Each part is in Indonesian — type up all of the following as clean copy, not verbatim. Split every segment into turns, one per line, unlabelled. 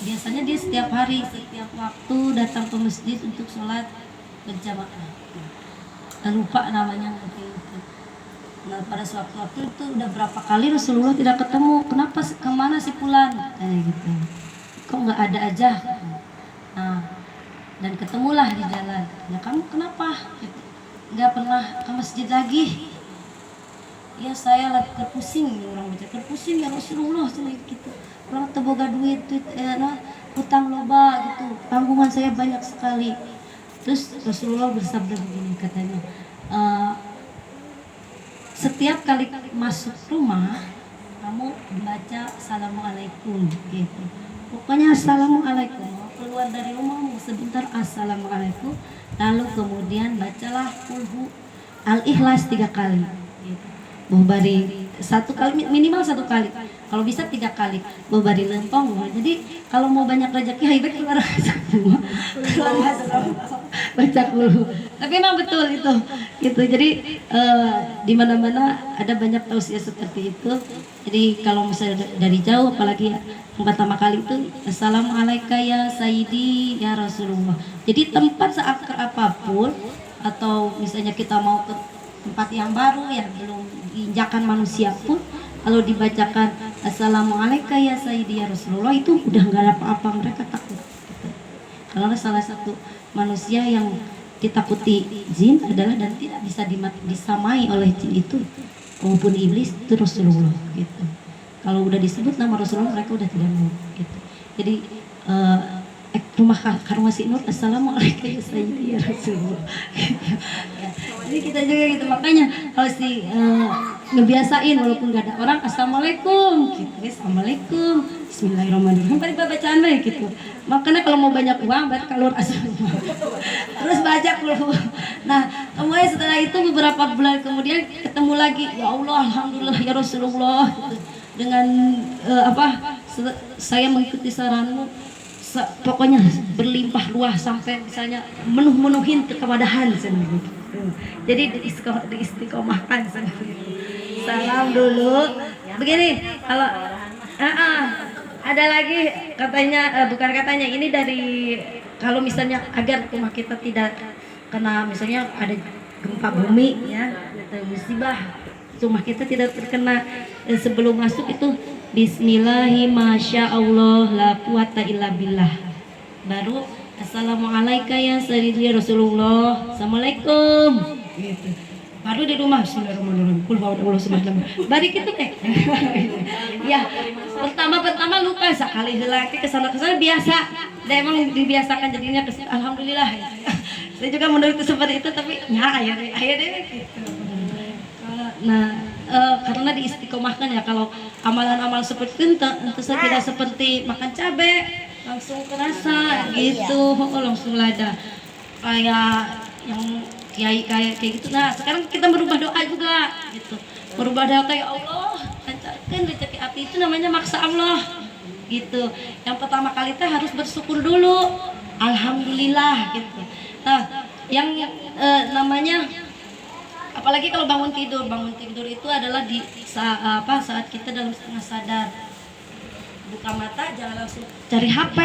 biasanya dia setiap hari, setiap waktu datang ke masjid untuk sholat berjamaah. Lupa namanya mungkin itu. Nah pada waktu itu udah berapa kali Rasulullah tidak ketemu. Kenapa, kemana si Fulan? Gitu. Kok nggak ada aja? Nah, dan ketemulah di jalan. Ya kamu kenapa? Gitu. Nggak pernah ke masjid lagi? Ya saya lagi terpusing, orang baca terpusing ya Rasulullah gitu. Orang teboga duit utang loba gitu. Tanggungan saya banyak sekali. Terus Rasulullah bersabda begini katanya. Setiap kali masuk rumah kamu baca assalamualaikum gitu. Pokoknya assalamualaikum. Mau keluar dari rumahmu sebentar assalamualaikum. Lalu kemudian bacalah kulhu al-ikhlas 3 kali. Gitu. Bari 1 kali minimal 1 kali. Kalau bisa 3 kali. Bari lempong. Jadi kalau mau banyak rezeki haibet keluar semua. Baca kulhu. Tapi memang betul itu. Gitu. Jadi di mana-mana ada banyak tausiah seperti itu. Jadi kalau misalnya dari jauh apalagi yang pertama kali itu assalamualaikum ya sayyidi ya Rasulullah. Jadi tempat seakrab apapun atau misalnya kita mau ke tempat yang baru yang belum diinjakan manusia pun kalau dibacakan assalamualaikum ya sayyidi ya Rasulullah itu udah nggak ada apa-apa, mereka takut gitu. Karena salah satu manusia yang ditakuti jin adalah dan tidak bisa disamai oleh jin itu maupun iblis itu Rasulullah gitu. Kalau udah disebut nama Rasulullah mereka udah tidak mau gitu. Jadi rumah Karung Masih Nur assalamualaikum ya sayyidi ya Rasulullah gitu. Ya. Jadi kita juga gitu, makanya harus ngebiasain walaupun gak ada orang assalamualaikum gitu. Assalamualaikum bismillahirrahmanirrahim paling bacaan baik gitu. Makanya kalau mau banyak uang berarti keluar assalamualaikum terus baca dulu. Nah kemudian setelah itu beberapa bulan kemudian ketemu lagi, ya Allah alhamdulillah ya Rasulullah gitu. Dengan saya mengikuti saranmu pokoknya berlimpah ruah sampai misalnya menuhin kewadahan gitu. Jadi diistiqomahkan salam dulu begini. Kalau ada lagi katanya bukan katanya ini dari kalau misalnya agar rumah kita tidak kena misalnya ada gempa bumi ya atau musibah rumah kita tidak terkena sebelum masuk itu bismillahi masya Allah la quwata illa billah. Baru assalamualaikum ya sayyidi Rasulullah, assalamualaikum gitu. Baru di rumah bismillahirrahmanirrahim kul huwallahu ahad bari kitu ya pertama lupa sekali lagi kesana biasa dan emang dibiasakan jadinya alhamdulillah ya. Saya juga menurut seperti itu tapi ya ayah deh gitu. Nah karena diistiqomahkan ya, kalau amalan-amal seperti itu saya tidak seperti makan cabai langsung kerasa gitu, langsung lada kayak yang kiai kayak gitu. Nah sekarang kita merubah doa juga gitu, merubah doa kayak Allah lancarkan rezeki hati, itu namanya maksa Allah gitu. Yang pertama kali teh harus bersyukur dulu alhamdulillah gitu. Nah yang namanya apalagi kalau bangun tidur itu adalah di saat kita dalam setengah sadar, buka mata jangan langsung cari HP,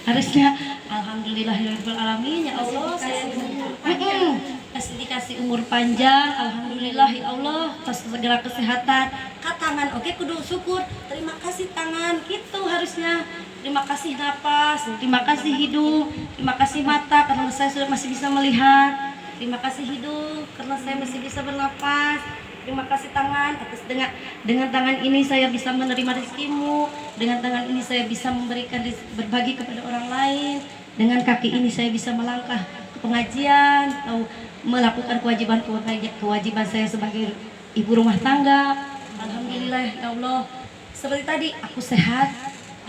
harusnya alhamdulillahirabbil alamin ya Allah saya dikasih umur panjang, alhamdulillah ya Allah atas segala kesehatan. Tangan oke kudu syukur, terima kasih tangan gitu harusnya, terima kasih napas, terima kasih hidung, terima kasih mata karena saya sudah masih bisa melihat, terima kasih hidung karena saya masih bisa bernapas, terima kasih tangan atas dengan tangan ini saya bisa menerima rezekimu, dengan tangan ini saya bisa memberikan berbagi kepada orang lain, dengan kaki ini saya bisa melangkah ke pengajian atau melakukan kewajiban saya sebagai ibu rumah tangga. Alhamdulillah ya Allah, seperti tadi aku sehat,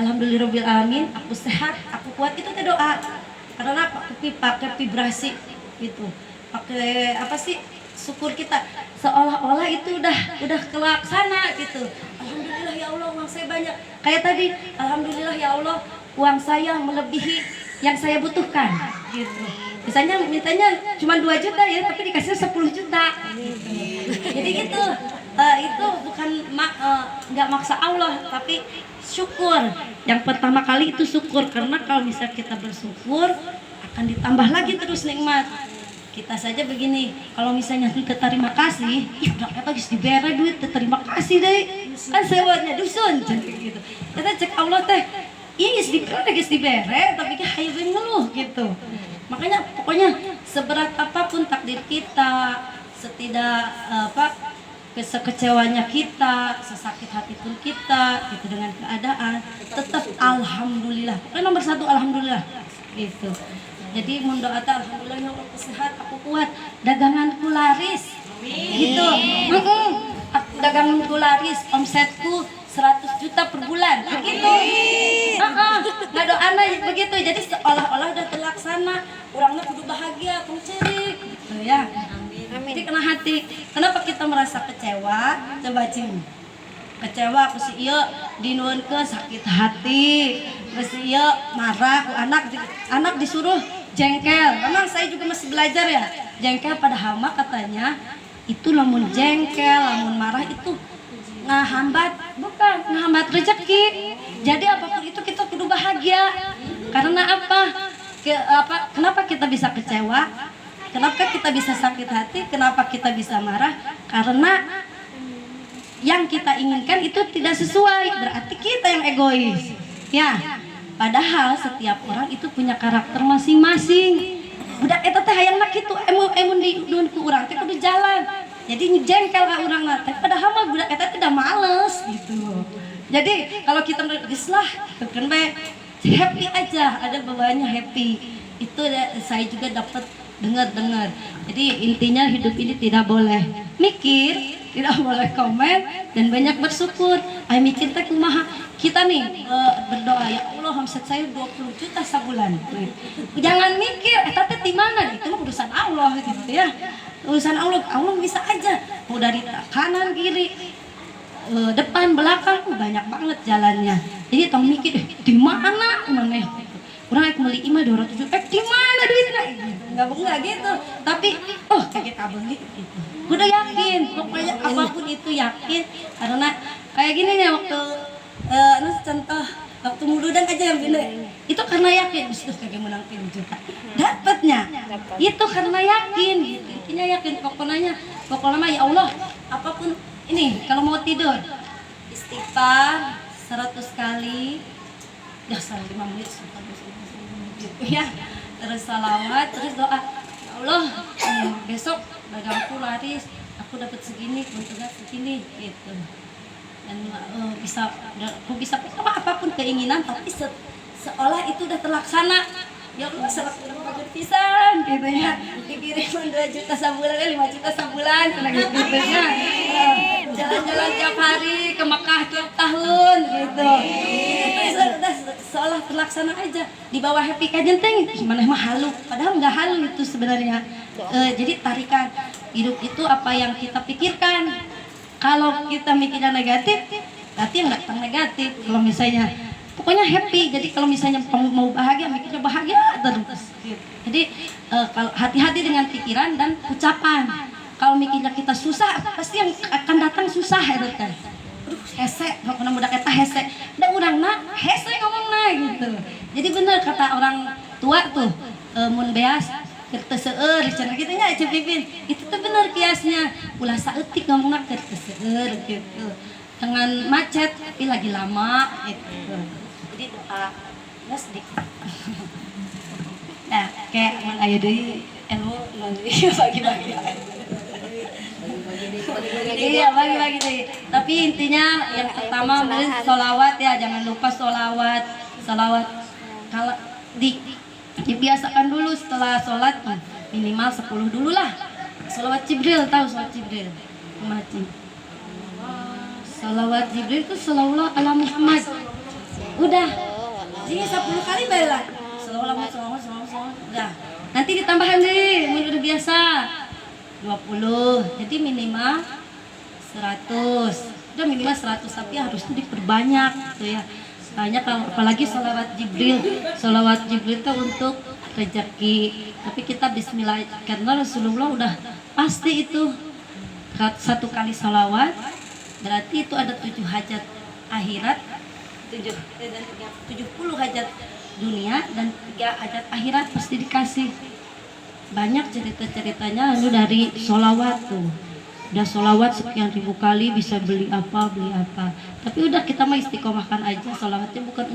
alhamdulillahirabbil alamin, aku sehat, aku kuat, itu teh doa. Karena aku pakai vibrasi gitu, pakai apa sih, syukur kita seolah-olah itu udah kelaksana gitu. Alhamdulillah ya Allah uang saya banyak, kayak tadi alhamdulillah ya Allah uang saya melebihi yang saya butuhkan gitu. Misalnya mintanya cuma 2 juta ya, tapi dikasih 10 juta gitu. Jadi gitu, itu bukan nggak maksa Allah, tapi syukur. Yang pertama kali itu syukur, karena kalau misalnya kita bersyukur akan ditambah lagi terus nikmat. Kita saja begini, kalau misalnya kita terima kasih, udah kita harus diberi duit, terima kasih deh, kan sewanya dusun, gitu. Kita cek Allah teh, iya guys diberi, tapi kita hayu ngeluh gitu. Makanya pokoknya seberat apapun takdir kita, setidak sekecewanya kita, sesakit hati pun kita, gitu dengan keadaan, tetap alhamdulillah. Pokoknya nomor satu alhamdulillah, gitu. Jadi mendoakan alhamdulillah ya Allah sehat, aku kuat, daganganku laris, gitu. Daganganku laris, omsetku 100 juta per bulan, begitu. Nggak doana begitu. Jadi seolah-olah udah terlaksana, orangnya kudu bahagia, kuncirik, gitu ya. Jadi kena hati. Kenapa kita merasa kecewa? Coba cing. Kecewa aku si iya dinuan ke sakit hati, si iya marah, anak disuruh jengkel. Memang saya juga masih belajar ya. Jengkel pada hama katanya itu lamun jengkel, lamun marah itu ngehambat rezeki. Jadi apapun itu kita kudu bahagia. Karena apa? Kenapa kita bisa kecewa? Kenapa kita bisa sakit hati? Kenapa kita bisa marah? Karena yang kita inginkan itu tidak sesuai. Berarti kita yang egois. Ya. Padahal setiap orang itu punya karakter masing-masing. Budak eta teh hayangna kitu emun di ku urang teh kudu jalan. Jadi jengkel ka urang teh padahal mah budak eta teh udah males gitu. Jadi kalau kita geus lah kan happy aja, ada bawaannya happy. Itu saya juga dapat dengar. Jadi intinya hidup ini tidak boleh mikir, tidak boleh komen, dan banyak bersyukur. Ayo mikir teh kumaha. Kita nih berdoa, ya Allah omset saya 20 juta sebulan. Jangan mikir, teh di mana? Itu mah urusan Allah gitu ya. Urusan Allah bisa aja. Mau dari kanan kiri, depan belakang, banyak banget jalannya. Jadi tong mikir, di mana maneh? Orang yang beli imah 200 juta, di mana duitnya? Enggak gitu. Tapi kayak kita beli gitu. Udah yakin, pokoknya apapun itu yakin. Karena kayak gini nih waktu contoh waktu mududan aja yang gini, itu karena yakin terus kayak menang 10 juta dapatnya itu karena yakin gitu. Intinya yakin, pokoknya ya Allah apapun ini. Kalau mau tidur istighfar 100 kali ya 5 menit gitu ya, terus salawat, terus doa, ya Allah besok dagangku laris, aku dapat segini, untungnya segini gitu. Dan aku bisa apapun keinginan, tapi seolah itu udah terlaksana. Ya Allah serap bagus pisan gitu ya, dikiriman 2 juta sebulan, 5 juta sebulan gitu ya. Jalan-jalan tiap hari ke Mekah tiap tahun gitu. Itu udah seolah terlaksana aja. Di bawah happy kajenteng gimana mah halu, padahal nggak halu itu sebenarnya. Jadi tarikan hidup itu apa yang kita pikirkan. Kalau kita mikirnya negatif, berarti yang datang negatif. Kalau misalnya, pokoknya happy. Jadi kalau misalnya mau bahagia, mikirnya bahagia terus. Jadi kalau hati-hati dengan pikiran dan ucapan. Kalau mikirnya kita susah, pasti yang akan datang susah itu kan. Hese, nggak pernah mudah kata hese. Udah urang hese ngomongna gitu. Jadi bener kata orang tua tuh, mun beas kertas seueur cenah kitu nya Cep Pipin. Itu tuh bener kiasnya. Ulah saeutik ngomongna kertas seueur gitu. Dengan macet tapi lagi lama gitu. Jadi doa geus dik. Nah, kayak mun aya deui ilmu bagi-bagi. Iya bagi-bagi deh. Tapi intinya yang pertama sholawat ya, jangan lupa sholawat. Kalau dibiasakan dulu setelah sholat minimal 10 dulu lah. Sholawat Jibril, tahu sholawat Jibril? Mati. Sholawat Jibril itu sholawat ala Muhammad. Udah. Jadi 10 kali baiklah. Sholawat. Udah. Nanti ditambahan deh, udah biasa. 20. Jadi minimal 100. Udah minimal 100 tapi harusnya diperbanyak gitu ya. Soalnya kalau apalagi sholawat Jibril itu untuk rezeki. Tapi kita bismillah karena Rasulullah udah pasti itu 1 kali sholawat berarti itu ada 7 hajat akhirat 70 hajat dunia dan 3 hajat akhirat pasti dikasih. Banyak cerita-ceritanya lu dari sholawat tuh. Udah sholawat sekian ribu kali bisa beli apa. Tapi udah kita mah istiqomahkan aja. Sholawatnya bukan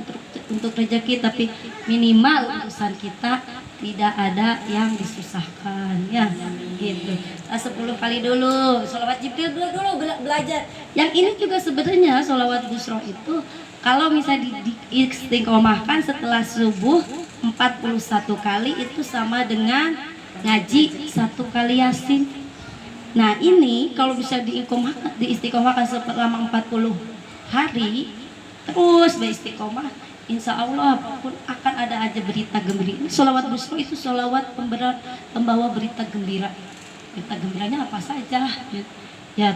untuk rezeki, tapi minimal urusan kita tidak ada yang disusahkan ya gitu. 10 kali dulu sholawat Jibril dulu belajar. Yang ini juga sebenarnya sholawat busro itu kalau misalnya diistiqomahkan setelah subuh 41 kali itu sama dengan ngaji 1 kali Yasin. Nah ini kalau bisa diistiqomahkan selama 40 hari terus beristiqomah, insya Allah apapun akan ada aja berita gembira. Sholawat busro itu sholawat pembawa berita gembira. Berita gembiranya apa saja ya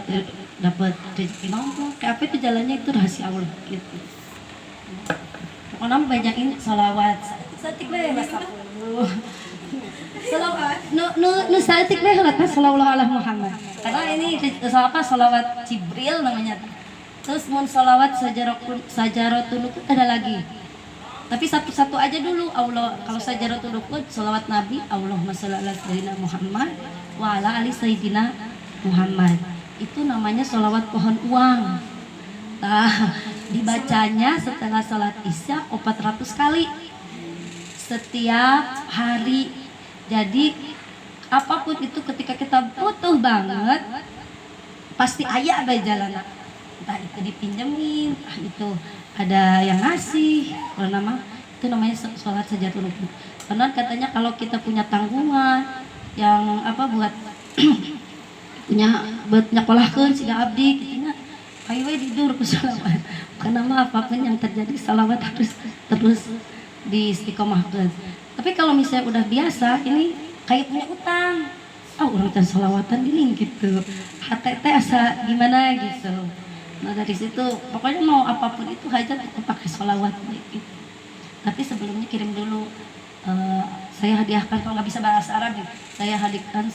dapat rezeki nombor kayak apa itu jalannya itu rahasia Allah gitu. Pokoknya banyakin sholawat satik bae mas 10 Salawat, nu satik deh lah kan sallallahu alaihi Muhammad. Karena ini salawat Jibril namanya. Terus mun salawat sajaratun nukut ada lagi. Tapi satu-satu aja dulu. Allah kalau sajaratun nukut salawat Nabi Allahumma shalli ala sayyidina Muhammad wa ala ali sayyidina Muhammad. Itu namanya salawat pohon uang. Nah, dibacanya setelah salat Isya 400 kali setiap hari. Jadi apapun itu ketika kita butuh banget pasti ada jalan, entah itu dipinjemin, entah itu ada yang ngasih. Kalau itu namanya sholat sajatul wudhu. Karena katanya kalau kita punya tanggungan yang buat buat nyakolahkeun siga abdi kitu ayo we tidur ku salawat. Karena apapun yang terjadi salawat harus terus diistiqomahkeun. Tapi kalau misalnya udah biasa, ini kayak punya utang. Orang salawatan gini gitu. HTT asa gimana gitu. Nah dari situ, pokoknya mau apapun itu hajat kita pakai salawat gitu. Tapi sebelumnya kirim dulu. Saya hadiahkan kalau nggak bisa bahasa Arab, saya hadiahkan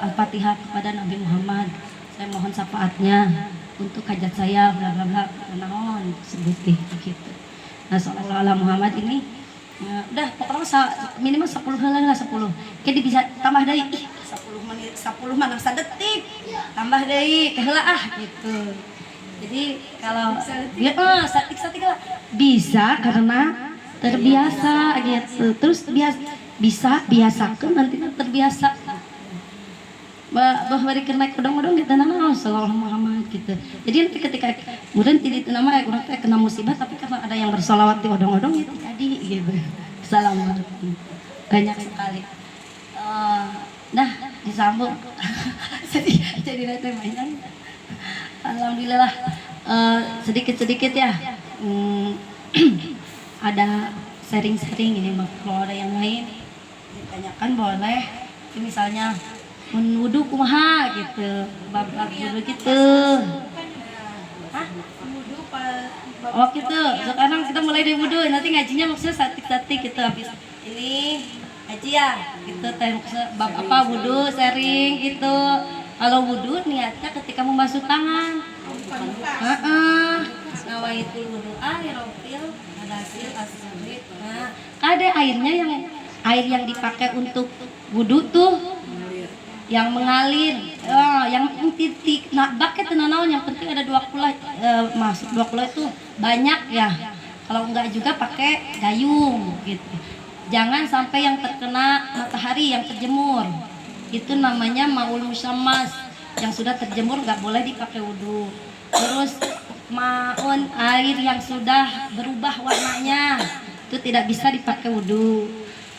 Al-Fatihah kepada Nabi Muhammad. Saya mohon syafaatnya untuk hajat saya, bla bla bla. Naon sebutin gitu. Nah sallallahu alaihi Muhammad ini. Udah pokoknya minimal 10 heula lah 10. Jadi bisa tambah deui 10 menit 10 mana sadetik. Tambah deui heula gitu. Jadi kalau satik lah bisa karena terbiasa gitu. Terus biasakeun nanti terbiasa. Bahwa naik odong-odong di tanah sallallahu Muhammad gitu. Jadi nanti ketika kemudian tidak nama orang teh kena musibah tapi karena ada yang bersolawat di odong-odong itu jadi gitu. Assalamualaikum. Banyak sekali. Nah disambung. jadi nanti banyak. Alhamdulillah sedikit-sedikit ya. Ada sharing-sharing ini kalau ada yang lain ditanyakan boleh. Misalnya wudhu kumaha gitu, bab wudhu gitu. Hah? Oh gitu. Sekarang kita mulai dari wudhu. Nanti ngajinya maksudnya satik-satik gitu habis ini ngaji ya. Gitu bab apa wudhu sharing gitu. Kalau wudhu niatnya ketika membasuh tangan. Nawaitul wudhu airofil hadasil asri. Nah, ada air yang dipakai untuk wudhu tuh yang mengalir, yang titik, nah baket tenanawan yang penting ada 20 masuk 20 itu banyak ya. Kalau enggak juga pakai gayung gitu. Jangan sampai yang terkena matahari yang terjemur. Itu namanya maul musammas. Yang sudah terjemur nggak boleh dipakai wudhu. Terus maun air yang sudah berubah warnanya itu tidak bisa dipakai wudhu.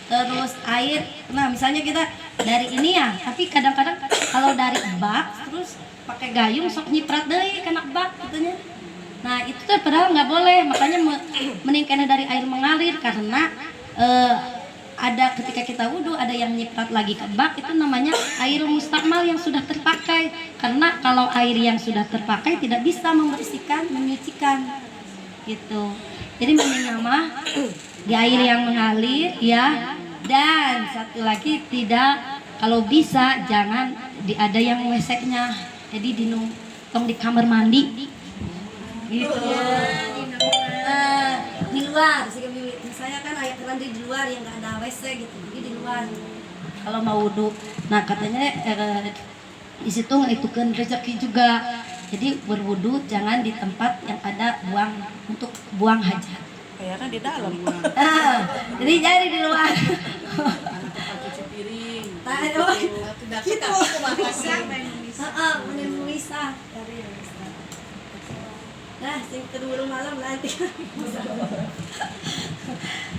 Terus air, nah misalnya kita dari ini ya, tapi kadang-kadang kalau dari bak terus pakai gayung sok nyiprat deui kana bak gitunya. Nah itu tuh padahal nggak boleh, makanya meningkatnya dari air mengalir karena ada ketika kita wudhu ada yang nyiprat lagi ke bak, itu namanya air mustakmal yang sudah terpakai. Karena kalau air yang sudah terpakai tidak bisa membersihkan, menyucikan gitu. Jadi mending mah di air yang mengalir ya. Dan satu lagi tidak, kalau bisa jangan ada yang weseknya. Jadi tong di kamar mandi gitu. di luar sih kami. Saya kan ayat kan di luar yang nggak ada WC gitu, jadi di luar. Kalau mau wudhu, nah katanya di situ ngahitukeun rezeki juga. Jadi berwudhu jangan di tempat yang ada untuk buang hajat.
Kayaknya di dalam.
Jadi jadi di luar.
Cuci piring.
Kita bisa. Nah, sing kedua malam nanti.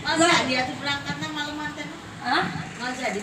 Masa dia tuh berangkatnya malam mantan?
Hah?
Masa di